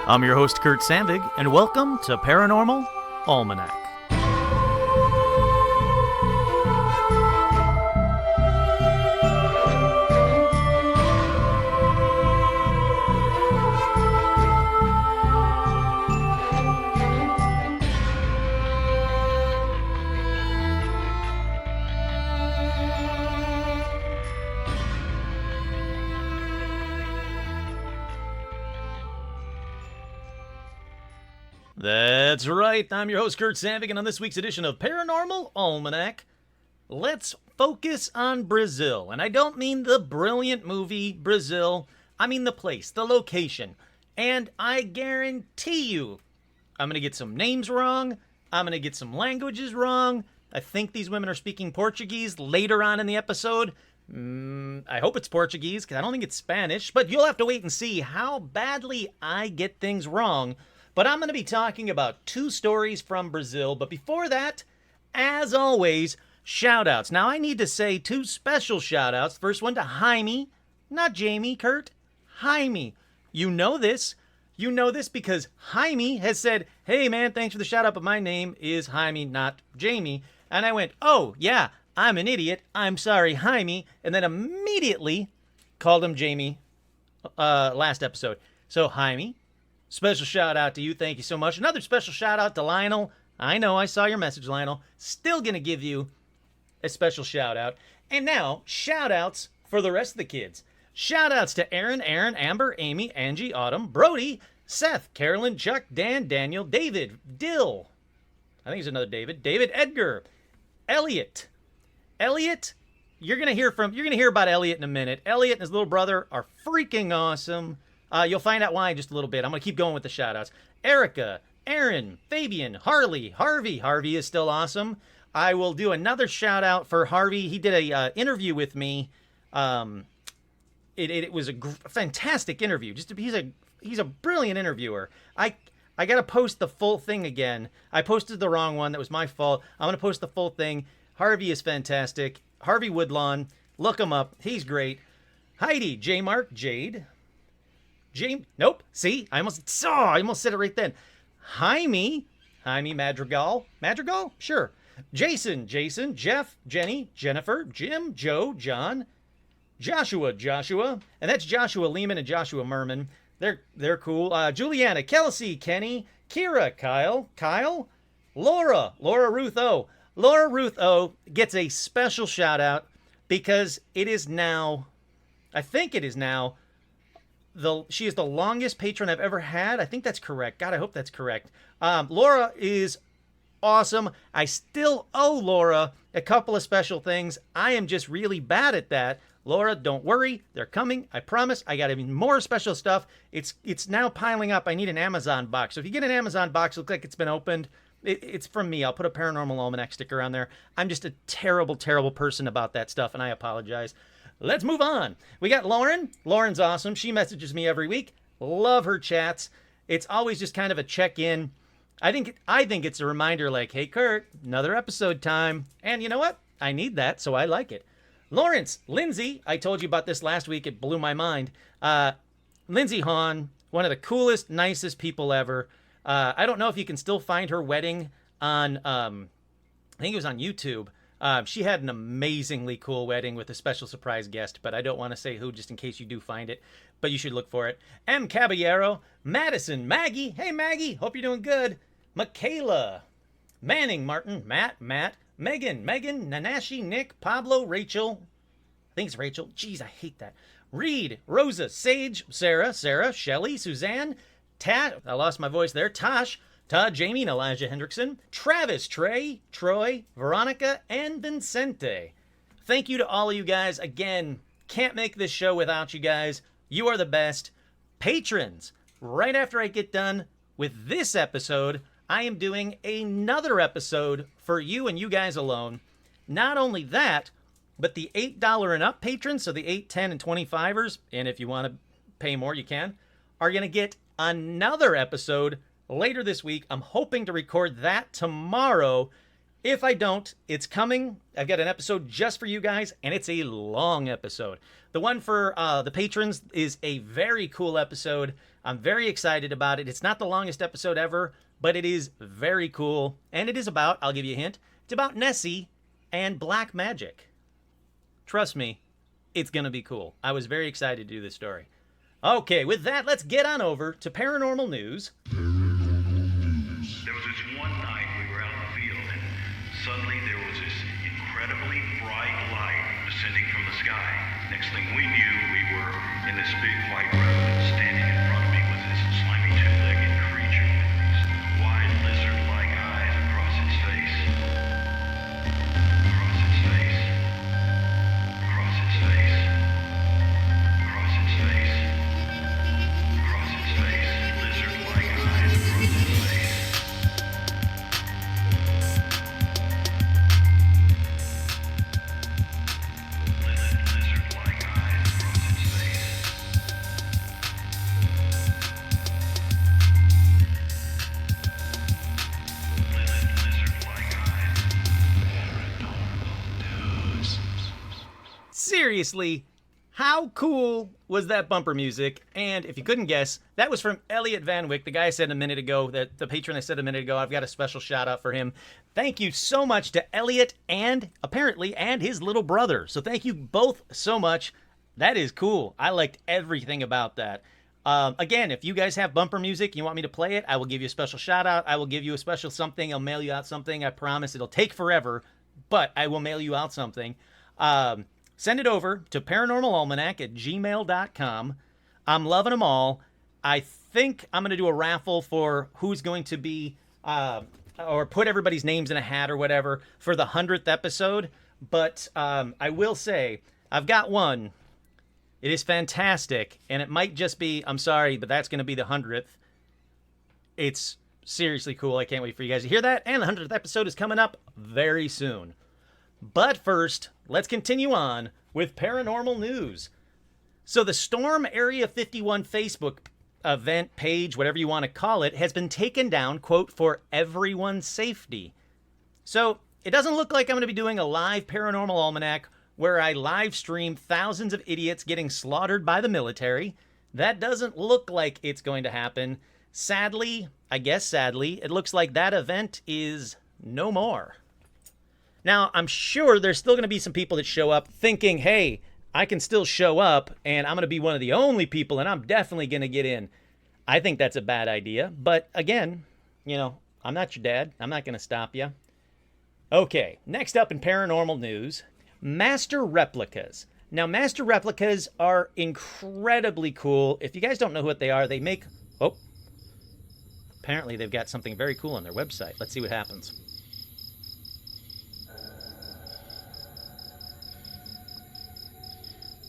I'm your host, Kurt Sandvig, and welcome to Paranormal Almanac. That's right, I'm your host, Kurt Sandvig, and on this week's edition of Paranormal Almanac, let's focus on Brazil. And I don't mean the brilliant movie Brazil, I mean the place, the location. And I guarantee you, I'm going to get some names wrong, I'm going to get some languages wrong. I think these women are speaking Portuguese later on in the episode. I hope it's Portuguese, because I don't think it's Spanish, but you'll have to wait and see how badly I get things wrong. But I'm going to be talking about two stories from Brazil. But before that, as always, shout-outs. Now, I need to say two special shout-outs. First one to Jaime, not Jamie, Kurt. Jaime. You know this. You know this because Jaime has said, hey, man, thanks for the shout-out, but my name is Jaime, not Jamie. And I went, oh, yeah, I'm an idiot. I'm sorry, Jaime. And then immediately called him Jamie last episode. So, Jaime, special shout out to you. Thank you so much. Another special shout out to Lionel. I know, I saw your message, Lionel. Still going to give you a special shout out. And now, shout outs for the rest of the kids. Shout outs to Aaron, Amber, Amy, Angie, Autumn, Brody, Seth, Carolyn, Chuck, Dan, Daniel, David, Dill. I think there's another David. David, Edgar, Elliot. Elliot, you're going to hear about Elliot in a minute. Elliot and his little brother are freaking awesome. You'll find out why in just a little bit. I'm going to keep going with the shout-outs. Erica, Aaron, Fabian, Harley, Harvey. Harvey is still awesome. I will do another shout-out for Harvey. He did a interview with me. It was a fantastic interview. He's a brilliant interviewer. I got to post the full thing again. I posted the wrong one. That was my fault. I'm going to post the full thing. Harvey is fantastic. Harvey Woodlawn. Look him up. He's great. Heidi, J. Mark, Jade. James, nope. See, I almost said it right then. Jaime Madrigal, sure. Jason, Jeff, Jenny, Jennifer, Jim, Joe, John, Joshua, and that's Joshua Lehman and Joshua Merman. They're cool. Juliana, Kelsey, Kenny, Kira, Kyle, Laura Ruth O. Laura Ruth O gets a special shout out because it is now, I think it is now, she is the longest patron I've ever had. I think that's correct. God, I hope that's correct. Laura is awesome. I still owe Laura a couple of special things. I am just really bad at that. Laura, don't worry. They're coming. I promise. I got even more special stuff. It's now piling up. I need an Amazon box. So if you get an Amazon box, look like it's been opened. It's from me. I'll put a Paranormal Almanac sticker on there. I'm just a terrible, terrible person about that stuff, and I apologize. Let's move on. We got Lauren. Lauren's awesome. She messages me every week. Love her chats. It's always just kind of a check-in. I think it's a reminder like, hey, Kurt, another episode time. And you know what? I need that, so I like it. Lawrence, Lindsay, I told you about this last week. It blew my mind. Lindsay Hahn, one of the coolest, nicest people ever. I don't know if you can still find her wedding on, I think it was on YouTube. She had an amazingly cool wedding with a special surprise guest, but I don't want to say who just in case you do find it, but you should look for it. M. Caballero, Madison, Maggie. Hey, Maggie. Hope you're doing good. Michaela, Manning, Martin, Matt, Megan, Nanashi, Nick, Pablo, Rachel. I think it's Rachel. Jeez, I hate that. Reed, Rosa, Sage, Sarah, Shelley, Suzanne, I lost my voice there. Tosh, Todd, Jamie, and Elijah Hendrickson, Travis, Trey, Troy, Veronica, and Vincente. Thank you to all of you guys. Again, can't make this show without you guys. You are the best. Patrons, right after I get done with this episode, I am doing another episode for you and you guys alone. Not only that, but the $8 and up patrons, so the 8, 10, and 25ers, and if you want to pay more, you can, are going to get another episode later this week. I'm hoping to record that tomorrow. If I don't, it's coming. I've got an episode just for you guys, and it's a long episode. The one for the patrons is a very cool episode. I'm very excited about it. It's not the longest episode ever, but it is very cool. And it is about, I'll give you a hint, it's about Nessie and black magic. Trust me, it's going to be cool. I was very excited to do this story. Okay, with that, let's get on over to paranormal news. There was this one night we were out in the field, and suddenly there was this incredibly bright light descending from the sky. Next thing we knew, we were in this big white road, and standing in front of me was this slimy two-legged creature with these wide lizard-like eyes across its face. Across its face. Across its face. Across its face. Across its face. Lizard-like eyes across its face. Lizard-like eyes across its face. Lizard-like eyes. Paranormal news. Seriously, how cool was that bumper music? And if you couldn't guess, that was from Elliot Van Wyck, the guy I said a minute ago, that the patron I said a minute ago. I've got a special shout out for him. Thank you so much to Elliot and his little brother. So thank you both so much. That is cool. I liked everything about that. Again, if you guys have bumper music, you want me to play it, I will give you a special shout out. I will give you a special something. I'll mail you out something. I promise it'll take forever, but I will mail you out something. Send it over to paranormalalmanac@gmail.com. I'm loving them all. I think I'm going to do a raffle for who's going to be, or put everybody's names in a hat or whatever for the 100th episode. But I will say, I've got one. It is fantastic, and it might just be, I'm sorry, but that's going to be the 100th. It's seriously cool. I can't wait for you guys to hear that. And the 100th episode is coming up very soon. But first, let's continue on with paranormal news. So the Storm Area 51 Facebook event page, whatever you want to call it, has been taken down, quote, for everyone's safety. So it doesn't look like I'm going to be doing a live paranormal almanac where I live stream thousands of idiots getting slaughtered by the military. That doesn't look like it's going to happen. Sadly, it looks like that event is no more. Now, I'm sure there's still going to be some people that show up thinking, hey, I can still show up and I'm going to be one of the only people and I'm definitely going to get in. I think that's a bad idea. But again, I'm not your dad. I'm not going to stop you. Okay, next up in paranormal news, master replicas. Now, master replicas are incredibly cool. If you guys don't know what they are, they make... Oh, apparently they've got something very cool on their website. Let's see what happens.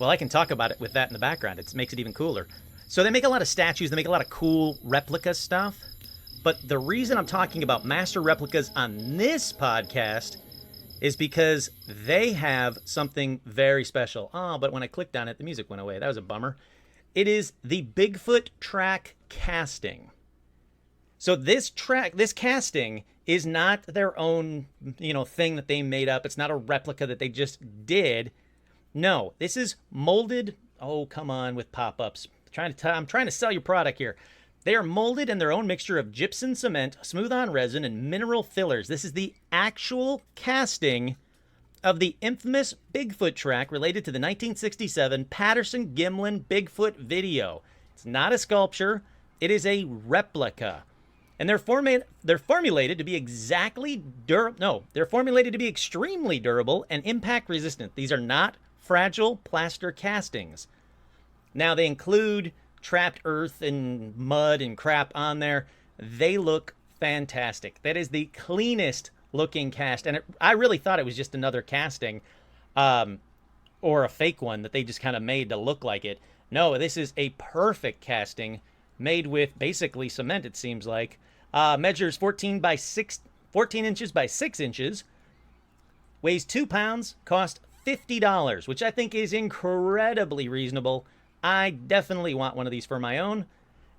Well, I can talk about it with that in the background. It makes it even cooler. So they make a lot of statues. They make a lot of cool replica stuff. But the reason I'm talking about master replicas on this podcast is because they have something very special. Oh, but when I clicked on it, the music went away. That was a bummer. It is the Bigfoot track casting. So this casting is not their own, thing that they made up. It's not a replica that they just did. No, this is molded. Oh, come on with pop-ups. I'm trying to sell your product here. They are molded in their own mixture of gypsum cement, smooth-on resin, and mineral fillers. This is the actual casting of the infamous Bigfoot track related to the 1967 Patterson-Gimlin Bigfoot video. It's not a sculpture. It is a replica. And they're formulated to be they're formulated to be extremely durable and impact resistant. These are not fragile plaster castings. Now, they include trapped earth and mud and crap on there. They look fantastic. That is the cleanest looking cast. And I really thought it was just another casting or a fake one that they just kind of made to look like it. No, this is a perfect casting made with basically cement, it seems like. Measures 14 inches by 6 inches. Weighs 2 pounds. Cost $50, which I think is incredibly reasonable. I definitely want one of these for my own.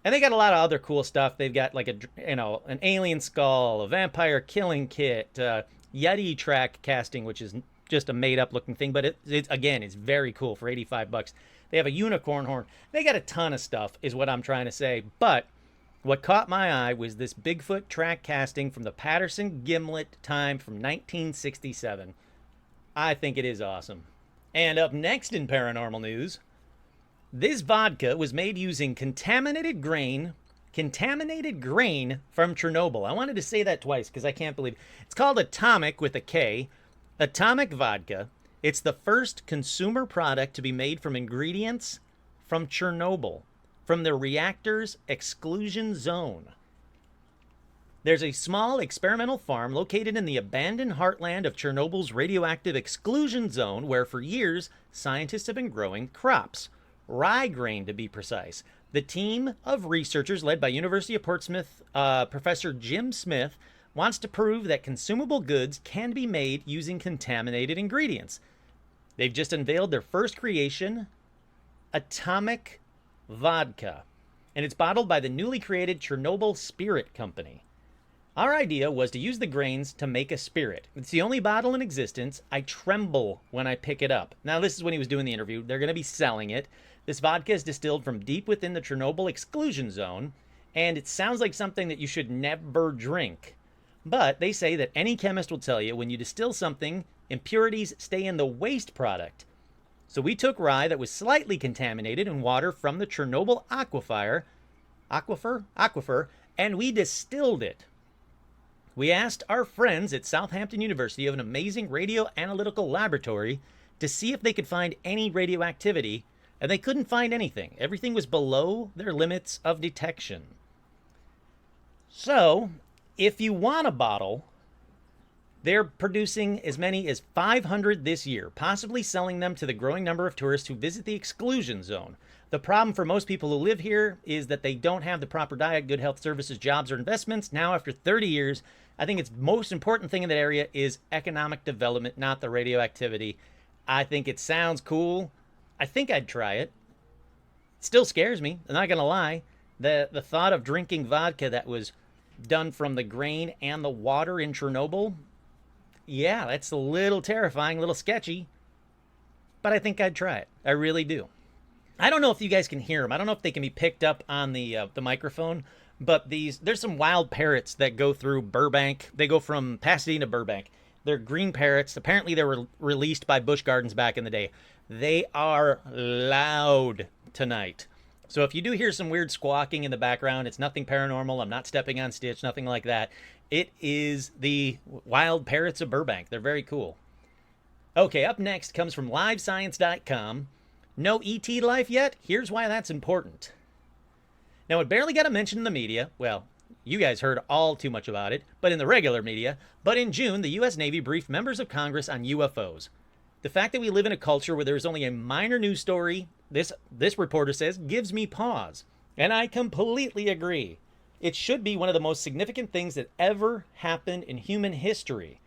And they got a lot of other cool stuff. They've got like an alien skull, a vampire killing kit, Yeti track casting, which is just a made-up looking thing, but it's very cool for $85. They have a unicorn horn. They got a ton of stuff, is what I'm trying to say. But what caught my eye was this Bigfoot track casting from the Patterson Gimlet time from 1967. I think it is awesome. And up next in paranormal news, this vodka was made using contaminated grain from Chernobyl. I wanted to say that twice because I can't believe it. It's called Atomic with a K. Atomic vodka. It's the first consumer product to be made from ingredients from Chernobyl, from the reactor's exclusion zone. There's a small experimental farm located in the abandoned heartland of Chernobyl's radioactive exclusion zone where for years scientists have been growing crops. Rye grain to be precise. The team of researchers led by University of Portsmouth Professor Jim Smith wants to prove that consumable goods can be made using contaminated ingredients. They've just unveiled their first creation, Atomic Vodka, and it's bottled by the newly created Chernobyl Spirit Company. Our idea was to use the grains to make a spirit. It's the only bottle in existence. I tremble when I pick it up. Now, this is when he was doing the interview. They're going to be selling it. This vodka is distilled from deep within the Chernobyl exclusion zone, and it sounds like something that you should never drink. But they say that any chemist will tell you when you distill something, impurities stay in the waste product. So we took rye that was slightly contaminated in water from the Chernobyl aquifer, and we distilled it. We asked our friends at Southampton University of an amazing radioanalytical laboratory to see if they could find any radioactivity, and they couldn't find anything. Everything was below their limits of detection. So, if you want a bottle, they're producing as many as 500 this year, possibly selling them to the growing number of tourists who visit the exclusion zone. The problem for most people who live here is that they don't have the proper diet, good health services, jobs, or investments. Now, after 30 years, I think its most important thing in that area is economic development, not the radioactivity. I think it sounds cool. I think I'd try it. It still scares me, I'm not going to lie. The thought of drinking vodka that was done from the grain and the water in Chernobyl, yeah, that's a little terrifying, a little sketchy. But I think I'd try it. I really do. I don't know if you guys can hear them. I don't know if they can be picked up on the microphone, but there's some wild parrots that go through Burbank. They go from Pasadena to Burbank. They're green parrots. Apparently they were released by Busch Gardens back in the day. They are loud tonight. So if you do hear some weird squawking in the background, it's nothing paranormal. I'm not stepping on Stitch, nothing like that. It is the wild parrots of Burbank. They're very cool. Okay, up next comes from livescience.com. No ET life yet? Here's why that's important. Now, it barely got a mention in the media. Well, you guys heard all too much about it, but in the regular media. But in June, the U.S. Navy briefed members of Congress on UFOs. The fact that we live in a culture where there is only a minor news story, this reporter says, gives me pause. And I completely agree. It should be one of the most significant things that ever happened in human history.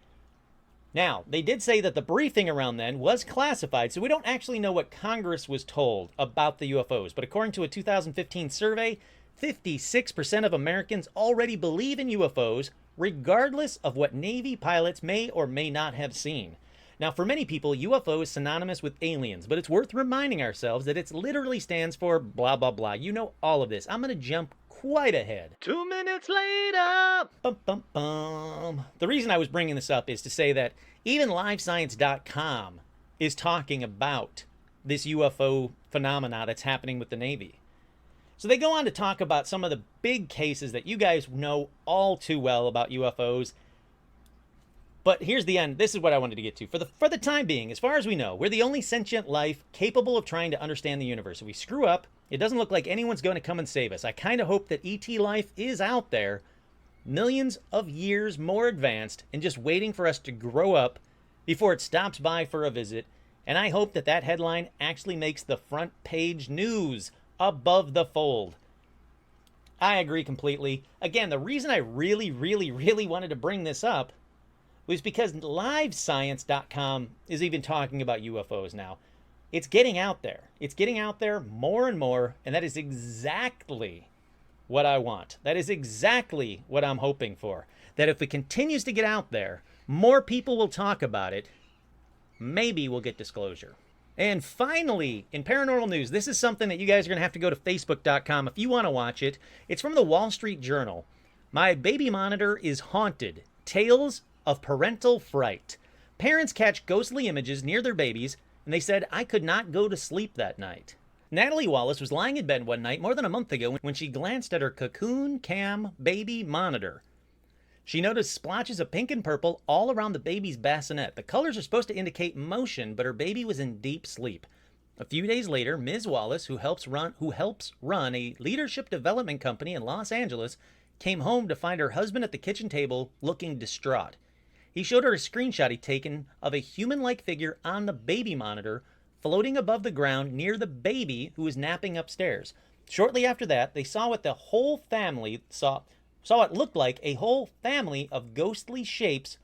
Now, they did say that the briefing around then was classified, so we don't actually know what Congress was told about the UFOs. But according to a 2015 survey, 56% of Americans already believe in UFOs, regardless of what Navy pilots may or may not have seen. Now, for many people, UFO is synonymous with aliens, but it's worth reminding ourselves that it literally stands for blah, blah, blah. You know all of this. I'm going to jump quite ahead. 2 minutes later! Bum, bum, bum. The reason I was bringing this up is to say that even livescience.com is talking about this UFO phenomena that's happening with the Navy. So they go on to talk about some of the big cases that you guys know all too well about UFOs. But here's the end. This is what I wanted to get to. For the time being, as far as we know, we're the only sentient life capable of trying to understand the universe. If we screw up, it doesn't look like anyone's going to come and save us. I kind of hope that ET life is out there, millions of years more advanced, and just waiting for us to grow up before it stops by for a visit. And I hope that that headline actually makes the front page news above the fold. I agree completely. Again, the reason I really wanted to bring this up was because livescience.com is even talking about UFOs now. It's getting out there. It's getting out there more and more, and that is exactly what I want. That is exactly what I'm hoping for. That if it continues to get out there, More people will talk about it. Maybe we'll get disclosure. And finally, in paranormal news, this is something that you guys are going to have to go to facebook.com if you want to watch it. It's from the Wall Street Journal. My baby monitor is haunted. Tales of parental fright. Parents catch ghostly images near their babies, and they said, I could not go to sleep that night. Natalie Wallace was lying in bed one night more than a month ago when she glanced at her Cocoon Cam baby monitor. She noticed splotches of pink and purple all around the baby's bassinet. The colors are supposed to indicate motion, but her baby was in deep sleep. A few days later, Ms. Wallace, who helps run a leadership development company in Los Angeles, came home to find her husband at the kitchen table looking distraught. He showed her a screenshot he'd taken of a human-like figure on the baby monitor floating above the ground near the baby who was napping upstairs. Shortly after that, they saw what the whole family saw what looked like a whole family of ghostly shapes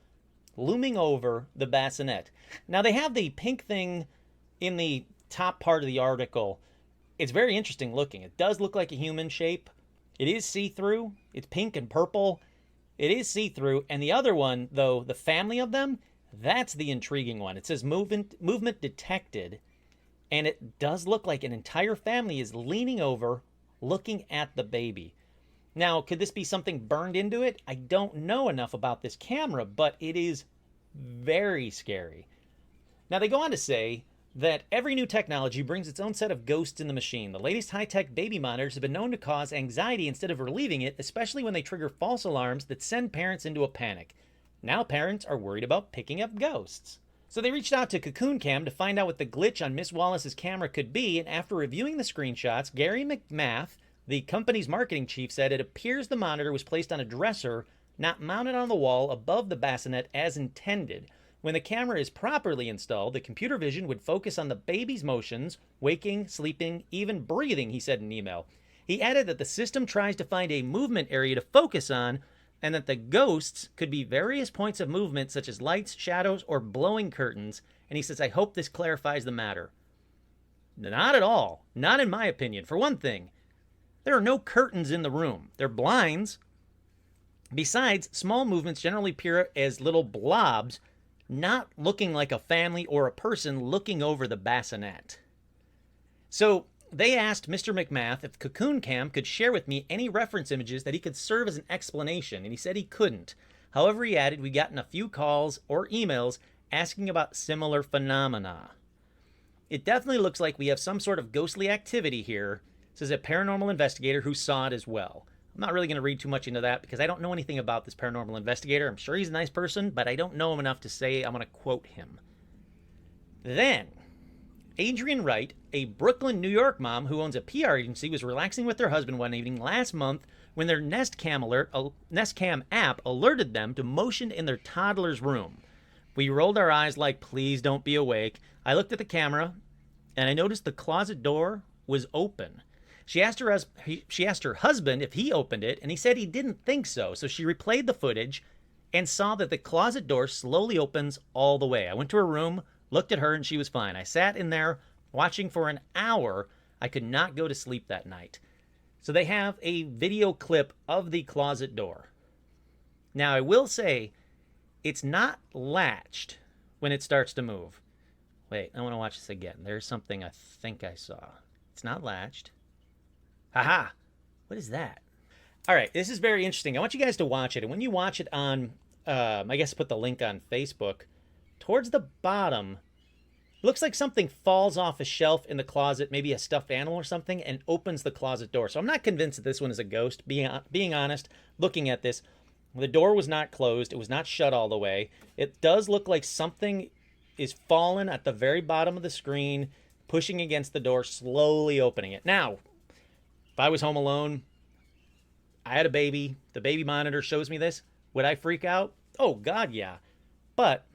looming over the bassinet. Now, they have the pink thing in the top part of the article. It's very interesting looking. It does look like a human shape. It is see-through. It's pink and purple. It is see-through. And the other one, though, the family of them, that's the intriguing one. It says movement detected. And it does look like an entire family is leaning over, looking at the baby. Now, could this be something burned into it? I don't know enough about this camera, but it is very scary. Now, they go on to say that every new technology brings its own set of ghosts in the machine. The latest high-tech baby monitors have been known to cause anxiety instead of relieving it, especially when they trigger false alarms that send parents into a panic. Now parents are worried about picking up ghosts. So they reached out to Cocoon Cam to find out what the glitch on Miss Wallace's camera could be, and after reviewing the screenshots, Gary McMath, the company's marketing chief, said it appears the monitor was placed on a dresser, not mounted on the wall above the bassinet as intended. When the camera is properly installed, the computer vision would focus on the baby's motions, waking, sleeping, even breathing, he said in an email. He added that the system tries to find a movement area to focus on, and that the ghosts could be various points of movement such as lights, shadows, or blowing curtains, and he says, I hope this clarifies the matter. Not at all. Not in my opinion. For one thing, there are no curtains in the room. They're blinds. Besides, small movements generally appear as little blobs, not looking like a family or a person looking over the bassinet. So they asked Mr. McMath if Cocoon Cam could share with me any reference images that he could serve as an explanation, and he said he couldn't. However, he added, we've gotten a few calls or emails asking about similar phenomena. It definitely looks like we have some sort of ghostly activity here, says a paranormal investigator who saw it as well. I'm not really going to read too much into that because I don't know anything about this paranormal investigator. I'm sure he's a nice person, but I don't know him enough to say I'm going to quote him. Then, Adrienne Wright, a Brooklyn, New York mom who owns a PR agency, was relaxing with her husband one evening last month when their Nest Cam app alerted them to motion in their toddler's room. We rolled our eyes like, please don't be awake. I looked at the camera, and I noticed the closet door was open. She asked her husband if he opened it, and he said he didn't think so. So she replayed the footage and saw that the closet door slowly opens all the way. I went to her room, looked at her, and she was fine. I sat in there watching for an hour. I could not go to sleep that night. So they have a video clip of the closet door. Now, I will say it's not latched when it starts to move. Wait, I want to watch this again. There's something I think I saw. It's not latched. Haha! What is that? All right, this is very interesting. I want you guys to watch it. And when you watch it on, I guess put the link on Facebook, towards the bottom, it looks like something falls off a shelf in the closet, maybe a stuffed animal or something, and opens the closet door. So I'm not convinced that this one is a ghost. Being honest, looking at this, the door was not closed. It was not shut all the way. It does look like something is fallen at the very bottom of the screen, pushing against the door, slowly opening it. Now, if I was home alone, I had a baby, the baby monitor shows me this, would I freak out? Oh, God, yeah. But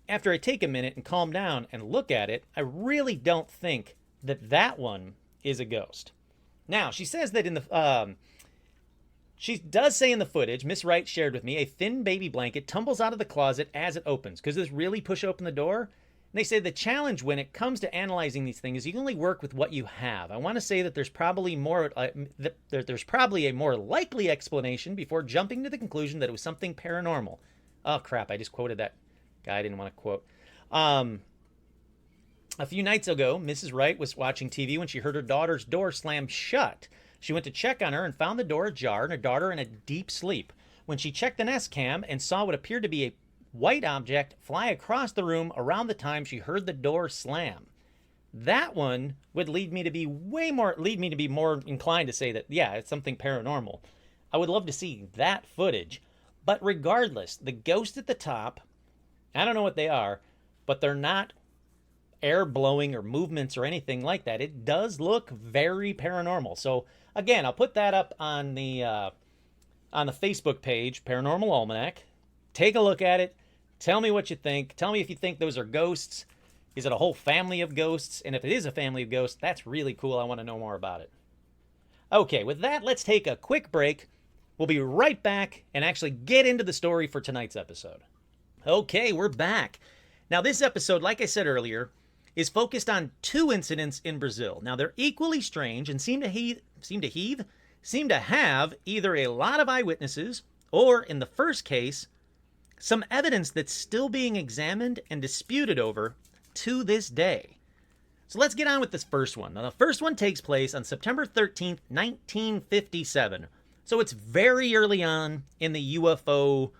after I take a minute and calm down and look at it, I really don't think that that one is a ghost. Now, she says that in the, she does say in the footage, Miss Wright shared with me, a thin baby blanket tumbles out of the closet as it opens. Because this really push open the door? And they say the challenge when it comes to analyzing these things is you can only work with what you have. I want to say that there's probably a more likely explanation before jumping to the conclusion that it was something paranormal. Oh, crap. I just quoted that guy I didn't want to quote. A few nights ago, Mrs. Wright was watching TV when she heard her daughter's door slam shut. She went to check on her and found the door ajar and her daughter in a deep sleep. When she checked the Nest Cam and saw what appeared to be a white object fly across the room around the time she heard the door slam. That one would lead me to be more inclined to say that, yeah, it's something paranormal. I would love to see that footage. But regardless, the ghosts at the top, I don't know what they are, but they're not air blowing or movements or anything like that. It does look very paranormal. So again, I'll put that up on the Facebook page, Paranormal Almanac. Take a look at it. Tell me what you think. Tell me if you think those are ghosts. Is it a whole family of ghosts? And if it is a family of ghosts, that's really cool. I want to know more about it. Okay, with that, let's take a quick break. We'll be right back and actually get into the story for tonight's episode. Okay, we're back. Now, this episode, like I said earlier, is focused on two incidents in Brazil. Now, they're equally strange and seem to have either a lot of eyewitnesses or, in the first case, some evidence that's still being examined and disputed over to this day. So let's get on with this first one. Now, the first one takes place on September 13th, 1957. So it's very early on in the UFO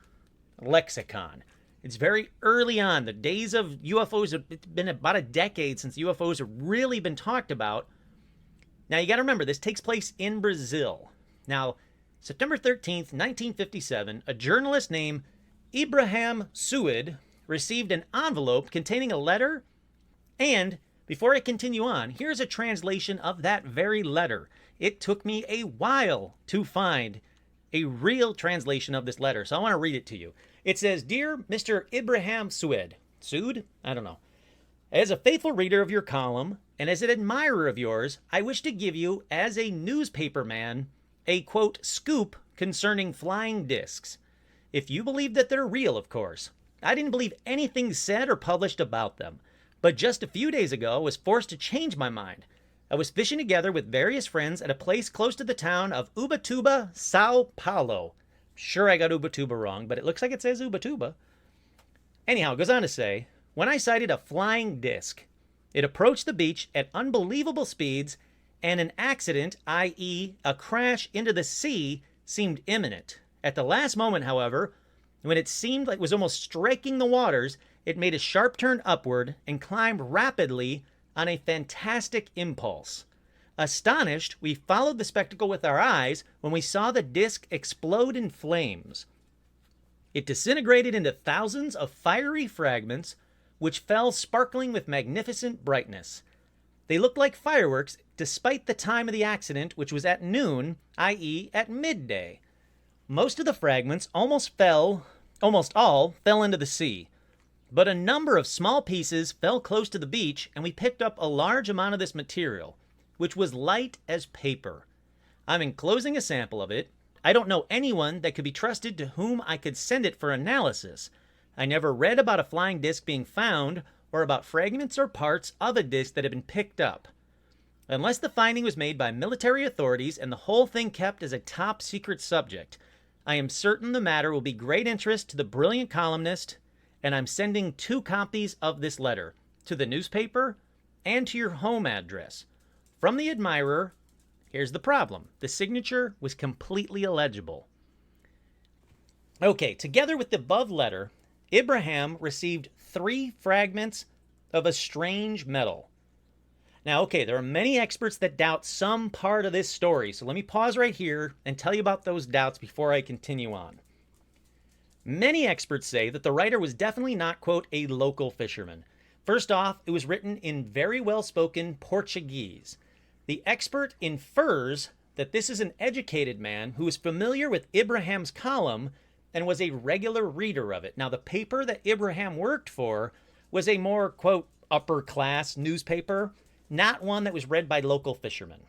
lexicon. It's very early on. The days of UFOs, it's been about a decade since UFOs have really been talked about. Now, you got to remember, this takes place in Brazil. Now, September 13th, 1957, a journalist named Ibrahim Sued received an envelope containing a letter, and before I continue on, here's a translation of that very letter. It took me a while to find a real translation of this letter, so I want to read it to you. It says, "Dear Mr. Ibrahim Sued," I don't know. "As a faithful reader of your column and as an admirer of yours, I wish to give you, as a newspaper man, a, quote, scoop concerning flying discs. If you believe that they're real, of course. I didn't believe anything said or published about them. But just a few days ago, I was forced to change my mind. I was fishing together with various friends at a place close to the town of Ubatuba, Sao Paulo." Sure, I got Ubatuba wrong, but it looks like it says Ubatuba. Anyhow, it goes on to say, "When I sighted a flying disc, it approached the beach at unbelievable speeds, and an accident, i.e. a crash into the sea, seemed imminent. At the last moment, however, when it seemed like it was almost striking the waters, it made a sharp turn upward and climbed rapidly on a fantastic impulse. Astonished, we followed the spectacle with our eyes when we saw the disc explode in flames. It disintegrated into thousands of fiery fragments, which fell sparkling with magnificent brightness. They looked like fireworks despite the time of the accident, which was at noon, i.e. at midday. Most of the fragments, almost all fell into the sea. But a number of small pieces fell close to the beach, and we picked up a large amount of this material, which was light as paper. I'm enclosing a sample of it. I don't know anyone that could be trusted to whom I could send it for analysis. I never read about a flying disc being found or about fragments or parts of a disc that had been picked up. Unless the finding was made by military authorities and the whole thing kept as a top secret subject, I am certain the matter will be great interest to the brilliant columnist, and I'm sending 2 copies of this letter to the newspaper and to your home address. From the admirer." Here's the problem. The signature was completely illegible. Okay, together with the above letter, Ibrahim received 3 fragments of a strange metal. Now, okay, there are many experts that doubt some part of this story, so let me pause right here and tell you about those doubts before I continue on. Many experts say that the writer was definitely not, quote, a local fisherman. First off, it was written in very well-spoken Portuguese. The expert infers that this is an educated man who is familiar with Ibrahim's column and was a regular reader of it. Now, the paper that Ibrahim worked for was a more, quote, upper-class newspaper, not one that was read by local fishermen.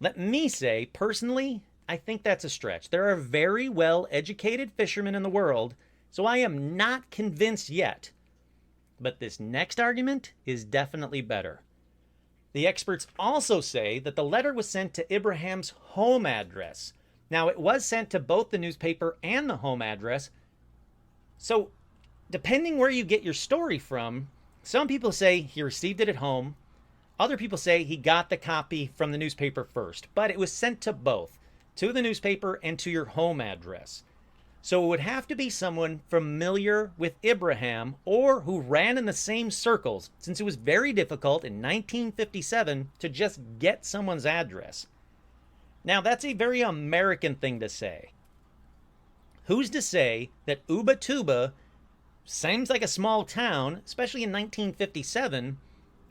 Let me say, personally, I think that's a stretch. There are very well-educated fishermen in the world, so I am not convinced yet. But this next argument is definitely better. The experts also say that the letter was sent to Ibrahim's home address. Now, it was sent to both the newspaper and the home address, So, depending where you get your story from, some people say he received it at home. Other people say he got the copy from the newspaper first, but it was sent to both, to the newspaper and to your home address. So it would have to be someone familiar with Ibrahim or who ran in the same circles, since it was very difficult in 1957 to just get someone's address. Now, that's a very American thing to say. Who's to say that Ubatuba seems like a small town, especially in 1957,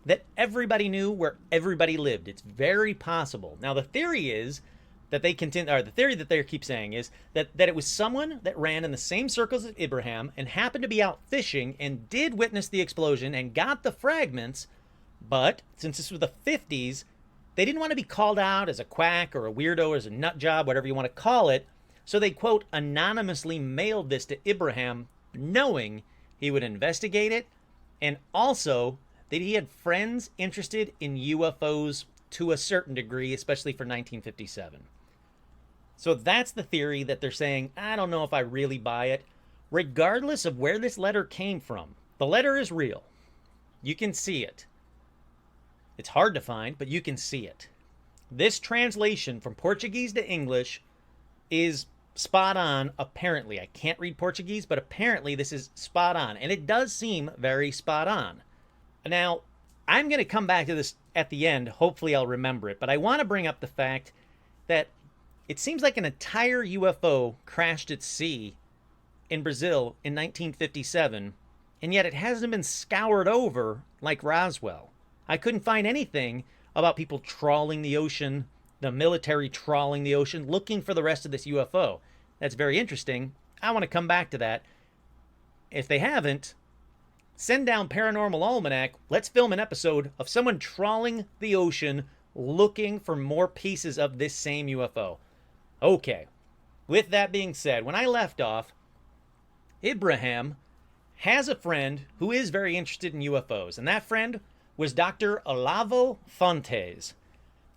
that everybody knew where everybody lived? It's very possible. Now, the theory is that they continue, or the theory that they keep saying is that it was someone that ran in the same circles as Ibrahim and happened to be out fishing and did witness the explosion and got the fragments, but since this was the 50s, they didn't want to be called out as a quack or a weirdo or as a nut job, whatever you want to call it, so they, quote, anonymously mailed this to Ibrahim, knowing he would investigate it, and also that he had friends interested in UFOs to a certain degree, especially for 1957. So that's the theory that they're saying. I don't know if I really buy it. Regardless of where this letter came from, the letter is real. You can see it. It's hard to find, but you can see it. This translation from Portuguese to English is spot on, apparently. I can't read Portuguese, but apparently this is spot on. And it does seem very spot on. Now, I'm going to come back to this at the end. Hopefully I'll remember it. But I want to bring up the fact that it seems like an entire UFO crashed at sea in Brazil in 1957, and yet it hasn't been scoured over like Roswell. I couldn't find anything about people trawling the ocean, the military trawling the ocean, looking for the rest of this UFO. That's very interesting. I want to come back to that. If they haven't, send down Paranormal Almanac. Let's film an episode of someone trawling the ocean looking for more pieces of this same UFO. Okay, with that being said, when I left off, Ibrahim has a friend who is very interested in UFOs, and that friend was Dr. Olavo Fontes.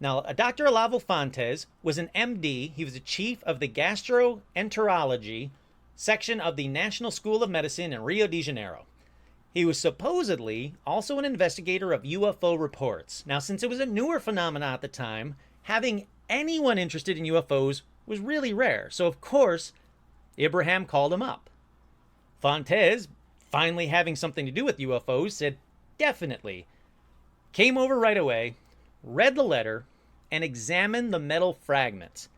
Now, Dr. Olavo Fontes was an MD. He was the chief of the gastroenterology section of the National School of Medicine in Rio de Janeiro. He was supposedly also an investigator of UFO reports. Now, since it was a newer phenomenon at the time, having anyone interested in UFOs was really rare. So, of course, Ibrahim called him up. Fontes, finally having something to do with UFOs, said, definitely. Came over right away, read the letter, and examined the metal fragments.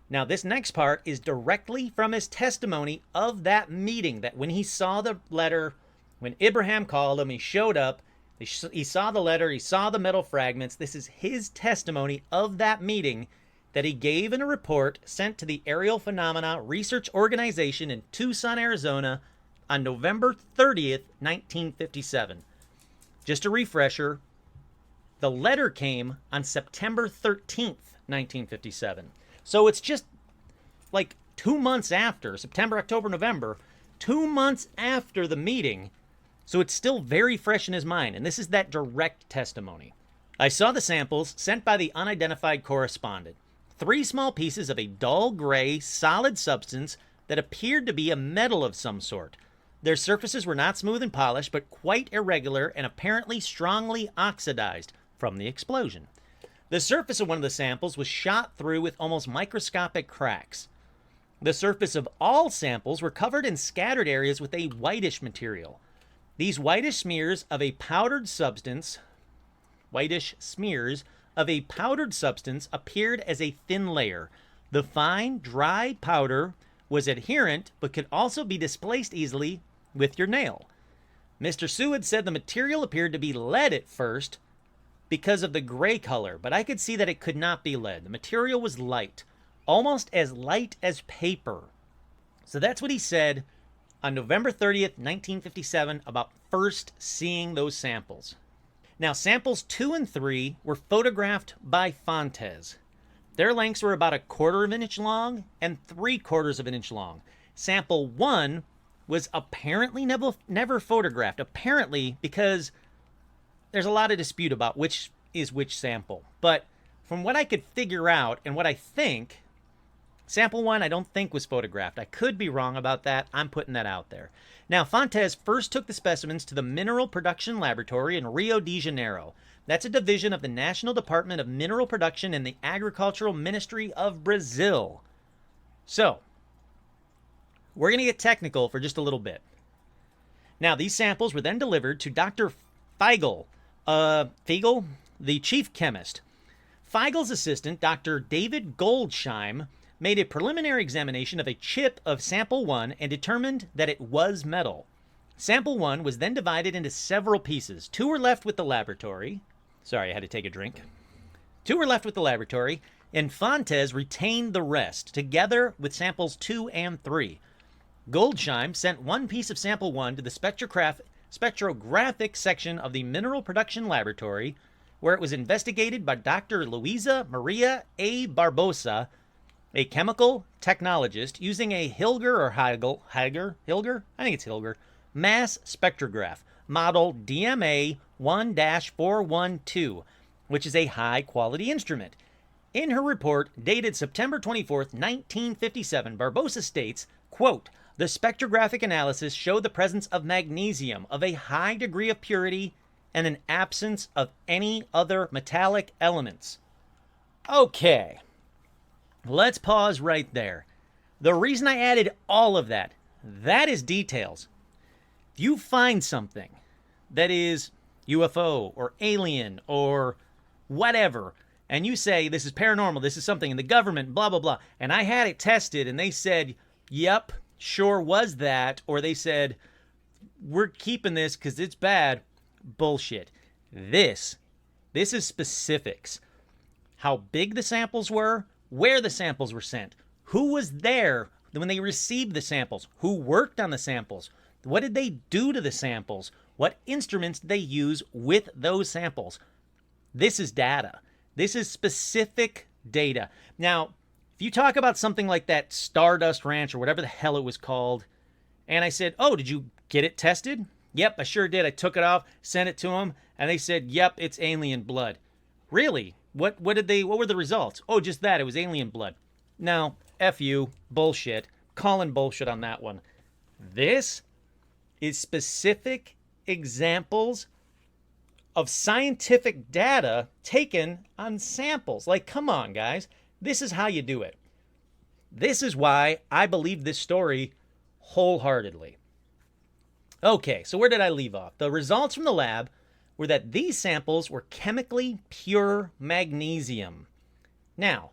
Now, this next part is directly from his testimony of that meeting, that when he saw the letter, when Ibrahim called him, he showed up, he saw the letter, he saw the metal fragments. This is his testimony of that meeting that he gave in a report sent to the Aerial Phenomena Research Organization in Tucson, Arizona on November 30th, 1957. Just a refresher, the letter came on September 13th, 1957. So it's just like 2 months after, September, October, November, 2 months after the meeting. So it's still very fresh in his mind, and this is that direct testimony. I saw the samples sent by the unidentified correspondent. 3 small pieces of a dull gray, solid substance that appeared to be a metal of some sort. Their surfaces were not smooth and polished, but quite irregular and apparently strongly oxidized from the explosion. The surface of one of the samples was shot through with almost microscopic cracks. The surface of all samples were covered in scattered areas with a whitish material. These whitish smears of a powdered substance appeared as a thin layer. The fine, dry powder was adherent but could also be displaced easily with your nail. Mr. Seward said the material appeared to be lead at first because of the gray color, but I could see that it could not be lead. The material was light, almost as light as paper. So that's what he said on November 30th, 1957, about first seeing those samples. Now, samples 2 and 3 were photographed by Fontes. Their lengths were about 1/4 of an inch long and 3/4 of an inch long. Sample 1 was apparently never photographed. Apparently, because there's a lot of dispute about which is which sample. But from what I could figure out and what I think, Sample 1, I don't think was photographed. I could be wrong about that. I'm putting that out there. Now, Fontes first took the specimens to the Mineral Production Laboratory in Rio de Janeiro. That's a division of the National Department of Mineral Production in the Agricultural Ministry of Brazil. So, we're going to get technical for just a little bit. Now, these samples were then delivered to Dr. Feigl, the chief chemist. Feigl's assistant, Dr. David Goldsheim, made a preliminary examination of a chip of sample 1 and determined that it was metal. Sample 1 was then divided into several pieces. 2 were left with the laboratory. Sorry, I had to take a drink. 2 were left with the laboratory, and Fontes retained the rest, together with samples 2 and 3. Goldsheim sent 1 piece of sample 1 to the spectrographic section of the Mineral Production Laboratory, where it was investigated by Dr. Luisa Maria A. Barbosa, a chemical technologist, using a Hilger mass spectrograph, model DMA 1-412, which is a high-quality instrument. In her report, dated September 24, 1957, Barbosa states, quote, "The spectrographic analysis showed the presence of magnesium of a high degree of purity and an absence of any other metallic elements." Okay, let's pause right there. The reason I added all of that is details. If you find something that is UFO or alien or whatever, and you say this is paranormal, this is something in the government, blah, blah, blah, and I had it tested and they said, yep, sure was that, or they said, we're keeping this because it's bad, bullshit. This is specifics. How big the samples were, where the samples were sent, who was there when they received the samples, who worked on the samples, what did they do to the samples, what instruments did they use with those samples. This is data. This is specific data. Now, if you talk about something like that Stardust Ranch or whatever the hell it was called, and I said, oh, did you get it tested? Yep, I sure did. I took it off, sent it to them, and they said, yep, it's alien blood. Really? What were the results? Oh, just that. It was alien blood. No, F you. Bullshit. Calling bullshit on that one. This is specific examples of scientific data taken on samples. Like, come on, guys. This is how you do it. This is why I believe this story wholeheartedly. Okay, so where did I leave off? The results from the lab were that these samples were chemically pure magnesium. Now,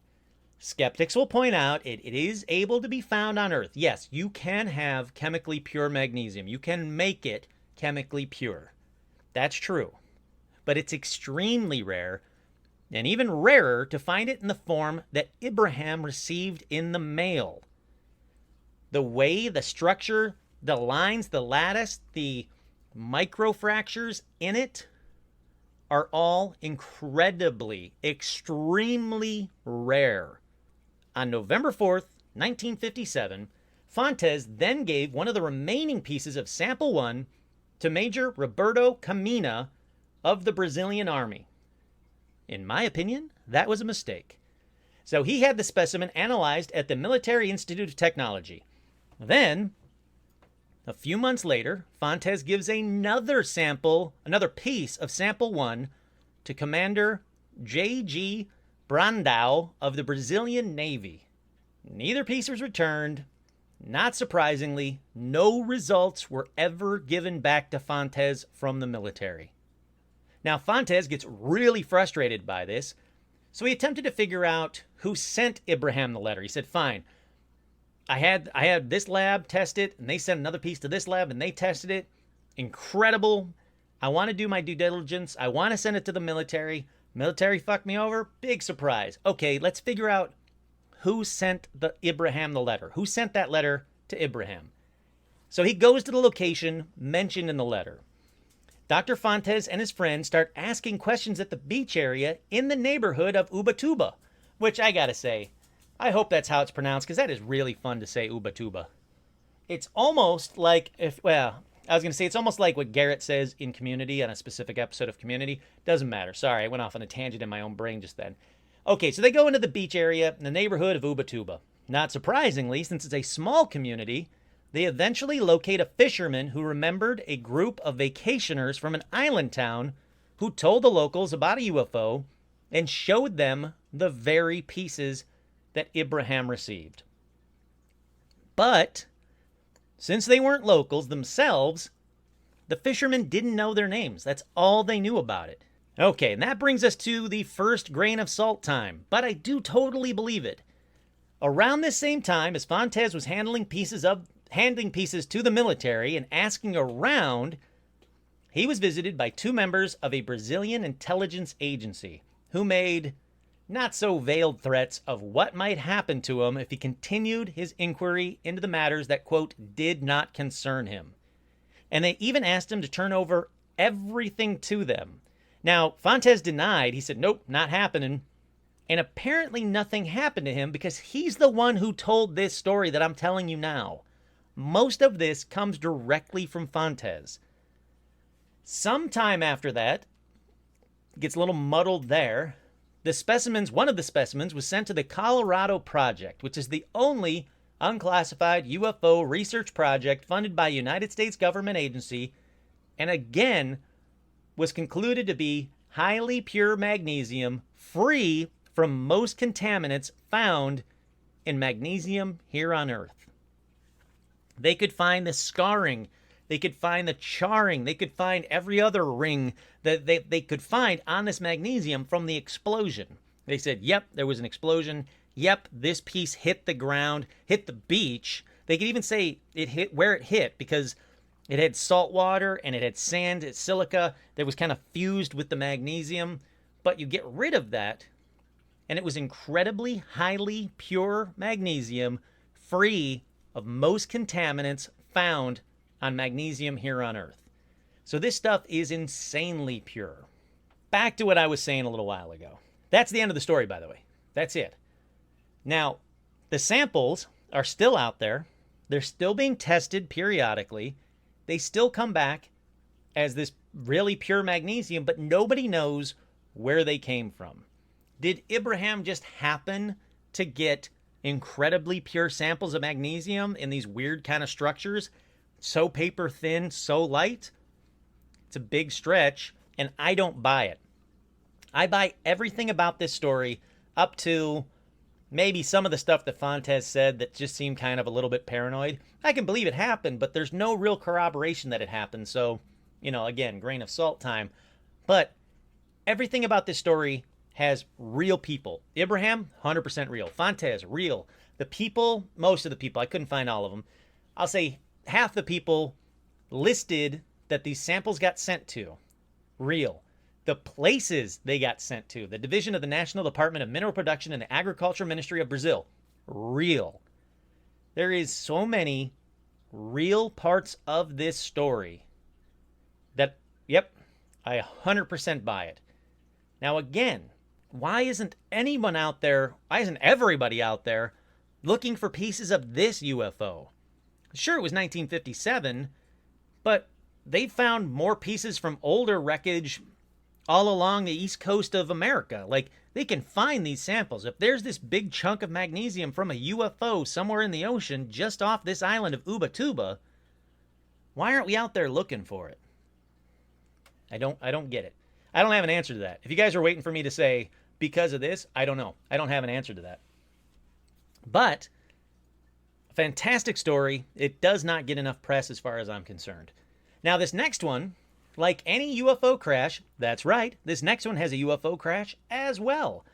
skeptics will point out it is able to be found on Earth. Yes, you can have chemically pure magnesium. You can make it chemically pure. That's true. But it's extremely rare, and even rarer to find it in the form that Ibrahim received in the mail. The way, the structure, the lines, the lattice, the microfractures in it are all incredibly, extremely rare. On November 4th, 1957, Fontes then gave one of the remaining pieces of Sample 1 to Major Roberto Camina of the Brazilian Army. In my opinion, that was a mistake. So he had the specimen analyzed at the Military Institute of Technology. Then, a few months later, Fontes gives another piece of Sample 1 to Commander J.G. Brandão of the Brazilian Navy. Neither piece was returned. Not surprisingly, no results were ever given back to Fontes from the military. Now, Fontes gets really frustrated by this, so he attempted to figure out who sent Ibrahim the letter. He said, fine, I had this lab test it, and they sent another piece to this lab, and they tested it. Incredible. I want to do my due diligence. I want to send it to the military. Military fucked me over. Big surprise. Okay, let's figure out who sent Ibrahim the letter. Who sent that letter to Ibrahim? So he goes to the location mentioned in the letter. Dr. Fontes and his friends start asking questions at the beach area in the neighborhood of Ubatuba, which I gotta say, I hope that's how it's pronounced, because that is really fun to say, Ubatuba. It's almost like it's almost like what Garrett says in Community on a specific episode of Community. Doesn't matter. Sorry, I went off on a tangent in my own brain just then. Okay, so they go into the beach area in the neighborhood of Ubatuba. Not surprisingly, since it's a small community, they eventually locate a fisherman who remembered a group of vacationers from an island town who told the locals about a UFO and showed them the very pieces that Ibrahim received. But since they weren't locals themselves, the fishermen didn't know their names. That's all they knew about it. Okay, and that brings us to the first grain of salt time, but I do totally believe it. Around this same time, as Fontes was handing pieces to the military and asking around, he was visited by two members of a Brazilian intelligence agency who made not so veiled threats of what might happen to him if he continued his inquiry into the matters that, quote, did not concern him. And they even asked him to turn over everything to them. Now, Fontes denied. He said, nope, not happening. And apparently nothing happened to him because he's the one who told this story that I'm telling you now. Most of this comes directly from Fontes. Sometime after that, it gets a little muddled there. One of the specimens was sent to the Colorado Project, which is the only unclassified UFO research project funded by a United States government agency, and again was concluded to be highly pure magnesium, free from most contaminants found in magnesium here on Earth. They could find the scarring, they could find the charring, they could find every other ring that they could find on this magnesium from the explosion. They said, yep, there was an explosion. Yep, this piece hit the ground, hit the beach. They could even say it hit where it hit because it had salt water and it had sand, it's silica that was kind of fused with the magnesium. But you get rid of that, and it was incredibly highly pure magnesium, free of most contaminants found on magnesium here on Earth. So this stuff is insanely pure. Back to what I was saying a little while ago. That's the end of the story, by the way. That's it. Now, the samples are still out there. They're still being tested periodically. They still come back as this really pure magnesium, but nobody knows where they came from. Did Ibrahim just happen to get incredibly pure samples of magnesium in these weird kind of structures? So paper thin, so light? It's a big stretch, and I don't buy it. I buy everything about this story up to maybe some of the stuff that Fontes said that just seemed kind of a little bit paranoid. I can believe it happened, but there's no real corroboration that it happened. So, again, grain of salt time. But everything about this story has real people. Ibrahim, 100% real. Fontes, real. The people, most of the people, I couldn't find all of them. I'll say half the people listed that these samples got sent to, real. The places they got sent to, the division of the National Department of Mineral Production and the Agriculture Ministry of Brazil, real. There is so many real parts of this story that, yep, I 100% buy it. Now again, why isn't anyone out there, why isn't everybody out there looking for pieces of this UFO? Sure, it was 1957, but they found more pieces from older wreckage all along the east coast of America. Like, they can find these samples. If there's this big chunk of magnesium from a UFO somewhere in the ocean just off this island of Ubatuba, why aren't we out there looking for it? I don't get it. I don't have an answer to that. If you guys are waiting for me to say, because of this, I don't know. I don't have an answer to that. But, fantastic story. It does not get enough press as far as I'm concerned. Now, this next one, like any UFO crash, that's right, this next one has a UFO crash as well.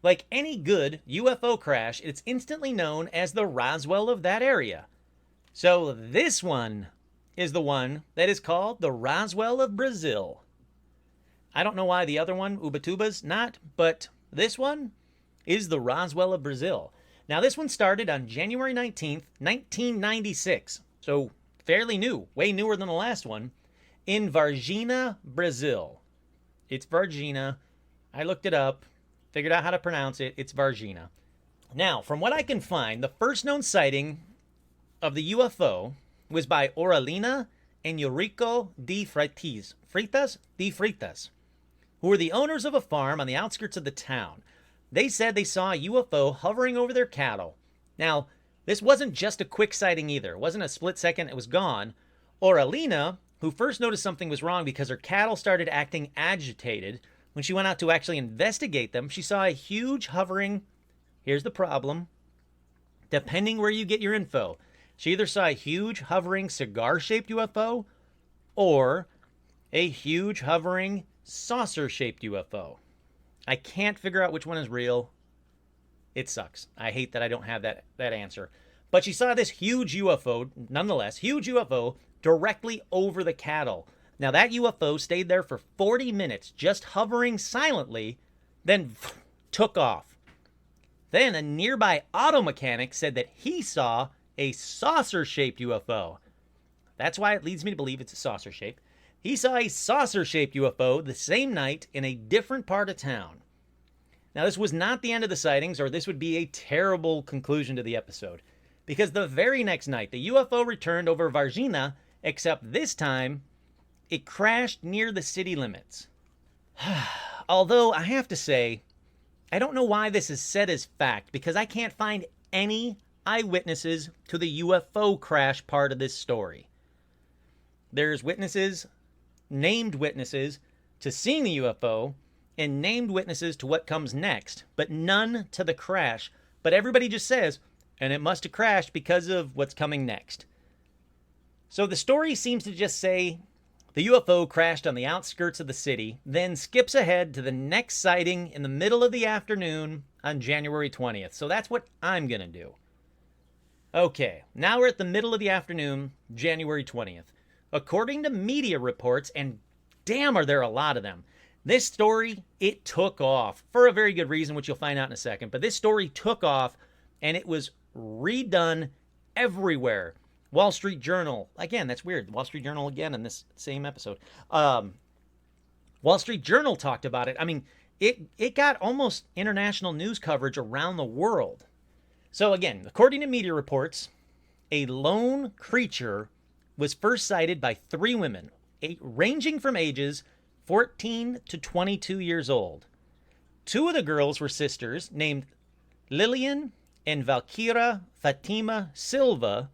Like any good UFO crash, it's instantly known as the Roswell of that area. So this one is the one that is called the Roswell of Brazil. I don't know why the other one, Ubatuba's, not, but this one is the Roswell of Brazil. Now, this one started on January 19th, 1996, so fairly new, way newer than the last one, in Varginha, Brazil. It's Varginha. I looked it up, figured out how to pronounce it. It's Varginha. Now, from what I can find, the first known sighting of the UFO was by Oralina and Eurico de Freitas, who were the owners of a farm on the outskirts of the town. They said they saw a UFO hovering over their cattle. Now, this wasn't just a quick sighting either. It wasn't a split second, it was gone. Oralina, who first noticed something was wrong because her cattle started acting agitated, when she went out to actually investigate them, she saw a huge hovering, here's the problem, depending where you get your info, she either saw a huge hovering cigar-shaped UFO or a huge hovering saucer-shaped UFO. I can't figure out which one is real. It sucks. I hate that I don't have that answer. But she saw this huge UFO, nonetheless, huge UFO, directly over the cattle. Now, that UFO stayed there for 40 minutes, just hovering silently, then took off. Then a nearby auto mechanic said that he saw a saucer-shaped UFO. That's why it leads me to believe it's a saucer shape. He saw a saucer-shaped UFO the same night in a different part of town. Now, this was not the end of the sightings, or this would be a terrible conclusion to the episode, because the very next night, the UFO returned over Varginha, except this time, it crashed near the city limits. Although, I have to say, I don't know why this is said as fact, because I can't find any eyewitnesses to the UFO crash part of this story. There's witnesses, named witnesses, to seeing the UFO, and named witnesses to what comes next, but none to the crash. But everybody just says, and it must have crashed because of what's coming next. So the story seems to just say the UFO crashed on the outskirts of the city, then skips ahead to the next sighting in the middle of the afternoon on January 20th. So that's what I'm going to do. Okay, now we're at the middle of the afternoon, January 20th. According to media reports, and damn are there a lot of them, this story, it took off for a very good reason, which you'll find out in a second. But this story took off, and it was redone everywhere. Wall Street Journal, again, that's weird. Wall Street Journal again in this same episode. Wall Street Journal talked about it. I mean, it got almost international news coverage around the world. So again, according to media reports, a lone creature was first sighted by 3 women, ranging from ages 14 to 22 years old. 2 of the girls were sisters named Lillian and Valkyra Fatima Silva,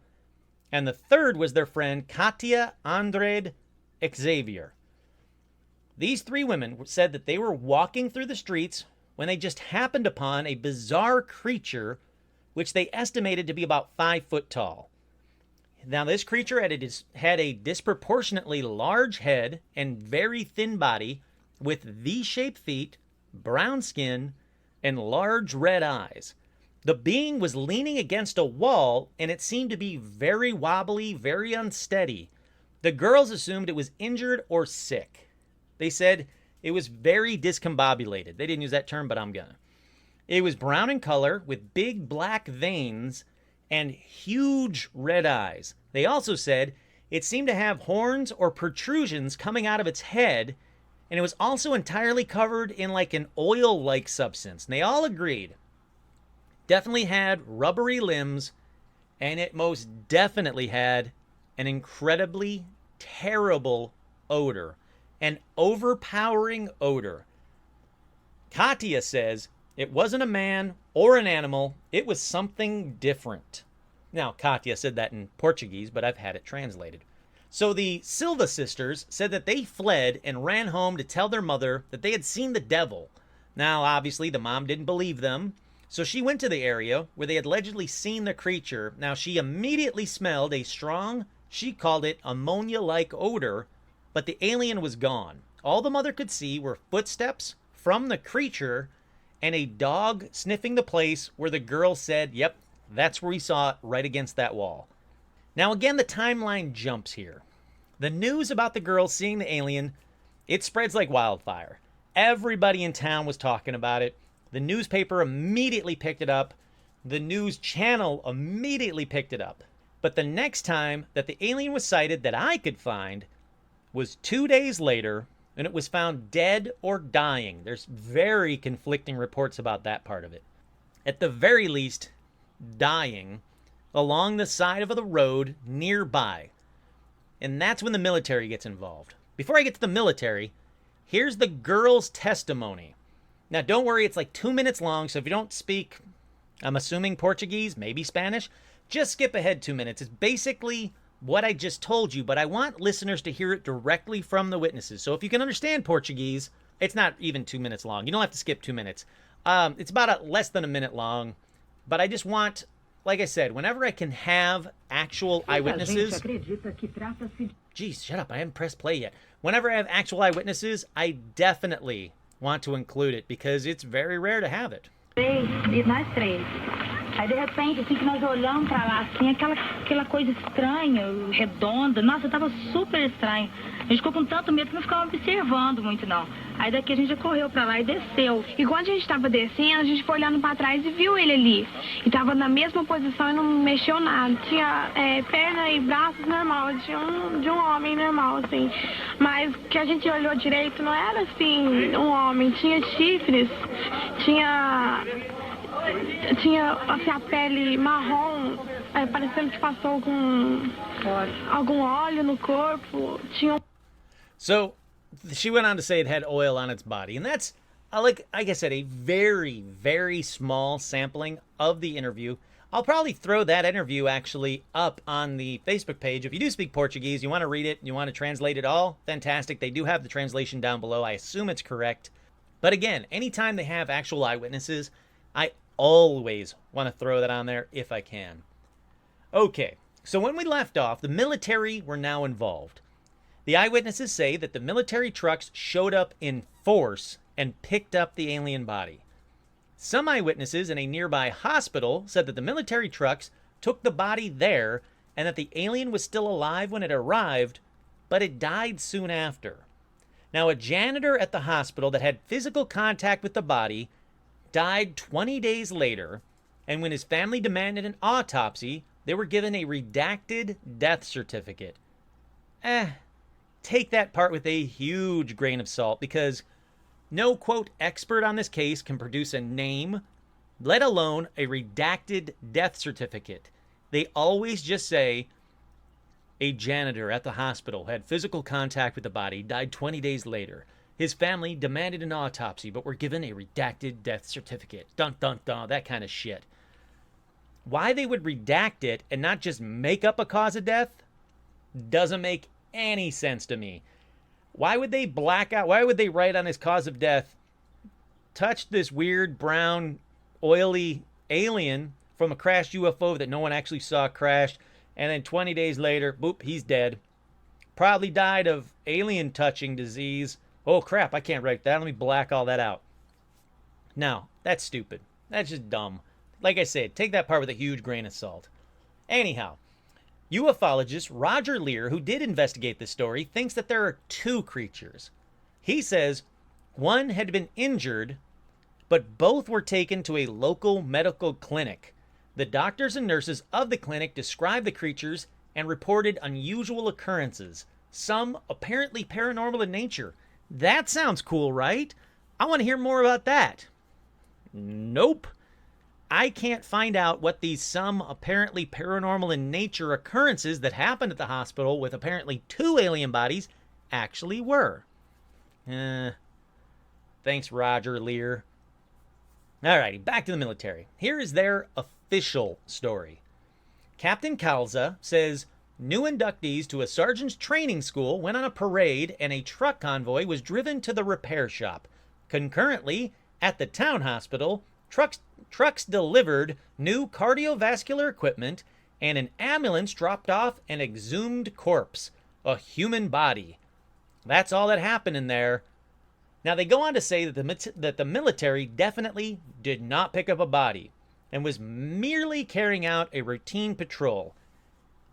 and the third was their friend Katia Andrade Xavier. These 3 women said that they were walking through the streets when they just happened upon a bizarre creature which they estimated to be about 5 foot tall. Now, this creature had a disproportionately large head and very thin body with V-shaped feet, brown skin, and large red eyes. The being was leaning against a wall, and it seemed to be very wobbly, very unsteady. The girls assumed it was injured or sick. They said it was very discombobulated. They didn't use that term, but I'm gonna. It was brown in color with big black veins and huge red eyes. They also said it seemed to have horns or protrusions coming out of its head, and it was also entirely covered in like an oil-like substance. And they all agreed. Definitely had rubbery limbs, and it most definitely had an incredibly terrible odor, an overpowering odor. Katia says it wasn't a man or an animal, it was something different. Now, Katia said that in Portuguese, but I've had it translated. So the Silva sisters said that they fled and ran home to tell their mother that they had seen the devil. Now, obviously, the mom didn't believe them, so she went to the area where they had allegedly seen the creature. Now, she immediately smelled a strong, she called it ammonia-like odor, but the alien was gone. All the mother could see were footsteps from the creature and a dog sniffing the place where the girl said, yep, that's where we saw it, right against that wall. Now again, the timeline jumps here. The news about the girl seeing the alien, it spreads like wildfire. Everybody in town was talking about it. The newspaper immediately picked it up. The news channel immediately picked it up. But the next time that the alien was sighted that I could find was 2 days later, and it was found dead or dying. There's very conflicting reports about that part of it. At the very least, dying along the side of the road nearby. And that's when the military gets involved. Before I get to the military, here's the girl's testimony. Now, don't worry, it's like 2 minutes long, so if you don't speak I'm assuming Portuguese, maybe Spanish. Just skip ahead 2 minutes. It's basically what I just told you, but I want listeners to hear it directly from the witnesses. So if you can understand Portuguese, it's not even 2 minutes long. You don't have to skip 2 minutes. It's about less than a minute long, but I just want, like I said, whenever I can have actual eyewitnesses... Geez, shut up. I haven't pressed play yet. Whenever I have actual eyewitnesses, I definitely want to include it because it's very rare to have it. Nós três. Aí, de repente, assim que nós olhamos pra lá, assim, aquela coisa estranha, redonda. Nossa, tava super estranho. A gente ficou com tanto medo que não ficava observando muito, não. Aí daqui a gente já correu pra lá e desceu. E quando a gente tava descendo, a gente foi olhando pra trás e viu ele ali. E tava na mesma posição e não mexeu nada. Tinha perna e braços normal, de um homem normal, assim. Mas que a gente olhou direito não era, assim, um homem. Tinha chifres, tinha assim, a pele marrom, parecendo que passou algum óleo no corpo. So, she went on to say it had oil on its body. And that's, like I said, a very, very small sampling of the interview. I'll probably throw that interview actually up on the Facebook page. If you do speak Portuguese, you want to read it, you want to translate it all, fantastic. They do have the translation down below. I assume it's correct. But again, anytime they have actual eyewitnesses, I always want to throw that on there if I can. Okay, so when we left off, the military were now involved. The eyewitnesses say that the military trucks showed up in force and picked up the alien body. Some eyewitnesses in a nearby hospital said that the military trucks took the body there and that the alien was still alive when it arrived, but it died soon after. Now, a janitor at the hospital that had physical contact with the body died 20 days later, and when his family demanded an autopsy, they were given a redacted death certificate. Take that part with a huge grain of salt because no, quote, expert on this case can produce a name, let alone a redacted death certificate. They always just say a janitor at the hospital had physical contact with the body, died 20 days later. His family demanded an autopsy, but were given a redacted death certificate. Dun, dun, dun, that kind of shit. Why they would redact it and not just make up a cause of death doesn't make any sense to me. Why would they black out? Why would they write on his cause of death, touched this weird brown oily alien from a crashed UFO that no one actually saw crashed, and then 20 days later, boop, he's dead. Probably died of alien touching disease. Oh crap, I can't write that. Let me black all that out. No, that's stupid. That's just dumb. Like I said, take that part with a huge grain of salt. Anyhow, ufologist Roger Lear, who did investigate this story, thinks that there are two creatures. He says one had been injured, but both were taken to a local medical clinic. The doctors and nurses of the clinic described the creatures and reported unusual occurrences, some apparently paranormal in nature. That sounds cool, right? I want to hear more about that. Nope. I can't find out what these some apparently paranormal in nature occurrences that happened at the hospital with apparently two alien bodies actually were. Thanks, Roger Lear. Alrighty, back to the military. Here is their official story. Captain Calza says new inductees to a sergeant's training school went on a parade and a truck convoy was driven to the repair shop. Concurrently, at the town hospital, trucks delivered new cardiovascular equipment and an ambulance dropped off an exhumed corpse, a human body. That's all that happened in there. Now, they go on to say that the military definitely did not pick up a body and was merely carrying out a routine patrol.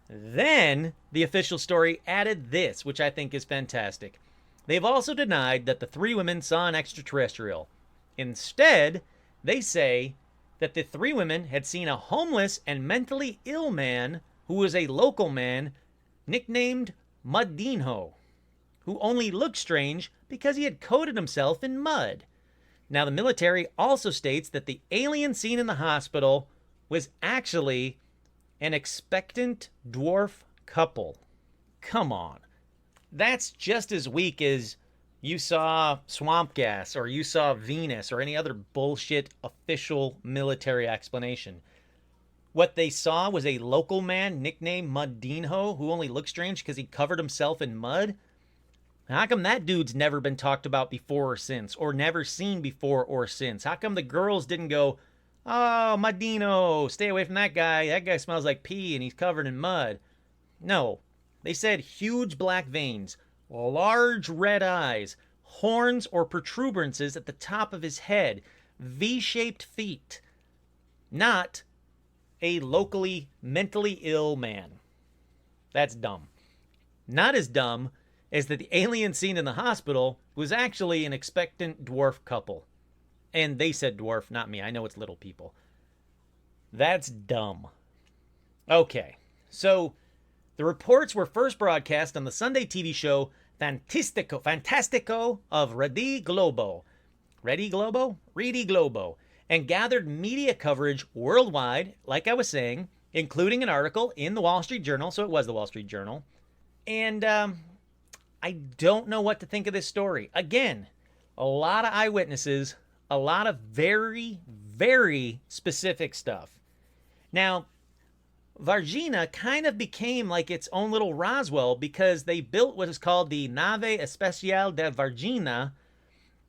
Then, the official story added this, which I think is fantastic. They've also denied that the three women saw an extraterrestrial. Instead, they say that the three women had seen a homeless and mentally ill man who was a local man nicknamed Mudinho, who only looked strange because he had coated himself in mud. Now, the military also states that the alien seen in the hospital was actually an expectant dwarf couple. Come on. That's just as weak as you saw swamp gas or you saw Venus or any other bullshit official military explanation. What they saw was a local man nicknamed Mudinho who only looked strange because he covered himself in mud. How come that dude's never been talked about before or since, or never seen before or since? How come the girls didn't go, oh, Mudinho, stay away from that guy. That guy smells like pee and he's covered in mud. No, they said huge black veins, large red eyes, horns or protuberances at the top of his head, V-shaped feet. Not a locally mentally ill man. That's dumb. Not as dumb as that the alien seen in the hospital was actually an expectant dwarf couple. And they said dwarf, not me. I know it's little people. That's dumb. Okay, so the reports were first broadcast on the Sunday TV show Fantastico of Redi Globo. Redi Globo. And gathered media coverage worldwide, like I was saying, including an article in the Wall Street Journal. So it was the Wall Street Journal. And I don't know what to think of this story. Again, a lot of eyewitnesses, a lot of very, very specific stuff. Now, Varginha kind of became like its own little Roswell because they built what is called the Nave Espacial de Varginha,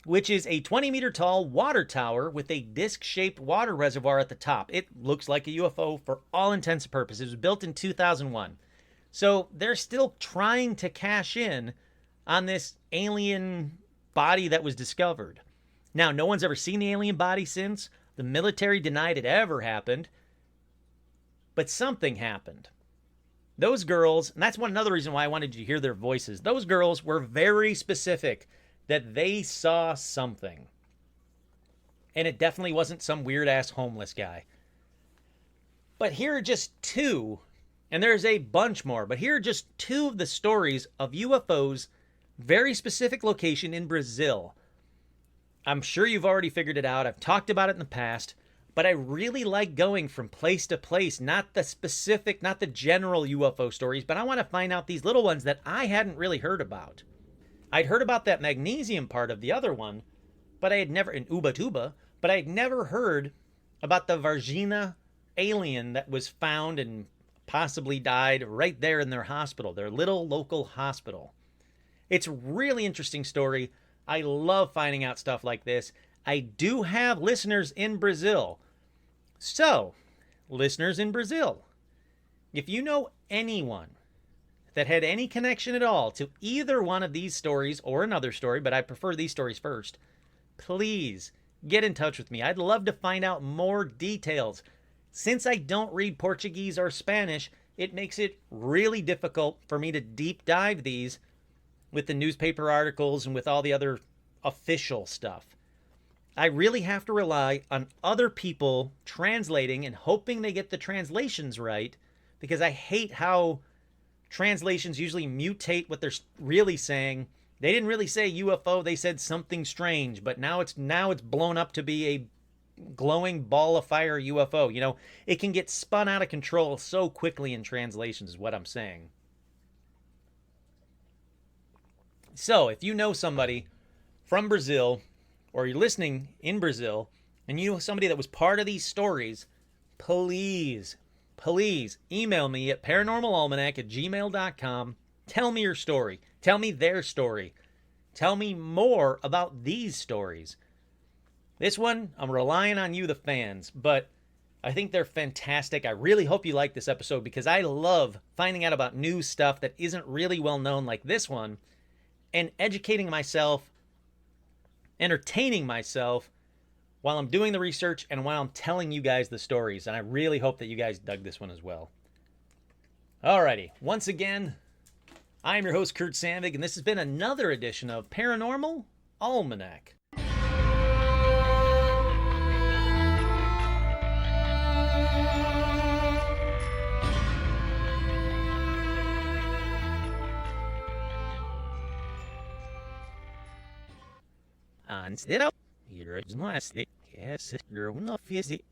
which is a 20-meter tall water tower with a disc-shaped water reservoir at the top. It looks like a UFO for all intents and purposes. It was built in 2001. So they're still trying to cash in on this alien body that was discovered. Now, no one's ever seen the alien body since. The military denied it ever happened. But something happened. Those girls, and that's another reason why I wanted you to hear their voices. Those girls were very specific that they saw something. And it definitely wasn't some weird-ass homeless guy. But here are just two, and there's a bunch more, but here are just two of the stories of UFOs, very specific location in Brazil. I'm sure you've already figured it out. I've talked about it in the past, but I really like going from place to place, not the specific, not the general UFO stories, but I want to find out these little ones that I hadn't really heard about. I'd heard about that magnesium part of the other one, but I had never, in Ubatuba, but I had never heard about the Varginha alien that was found and possibly died right there in their hospital, their little local hospital. It's a really interesting story. I love finding out stuff like this. I do have listeners in Brazil. So, listeners in Brazil, if you know anyone that had any connection at all to either one of these stories or another story, but I prefer these stories first, please get in touch with me. I'd love to find out more details. Since I don't read Portuguese or Spanish, it makes it really difficult for me to deep dive these with the newspaper articles and with all the other official stuff. I really have to rely on other people translating and hoping they get the translations right, because I hate how translations usually mutate what they're really saying. They didn't really say UFO, they said something strange, but now it's blown up to be a glowing ball of fire UFO. You know, it can get spun out of control so quickly in translations is what I'm saying. So, if you know somebody from Brazil, or you're listening in Brazil, and you know somebody that was part of these stories, please email me at paranormalalmanac@gmail.com. Tell me your story. Tell me their story. Tell me more about these stories. This one, I'm relying on you, the fans, but I think they're fantastic. I really hope you like this episode because I love finding out about new stuff that isn't really well known like this one, and educating myself, entertaining myself while I'm doing the research and while I'm telling you guys the stories. And I really hope that you guys dug this one as well. Alrighty, once again, I'm your host, Kurt Sandvig, and this has been another edition of Paranormal Almanac. Instead of here is my stick, yes, you're not busy,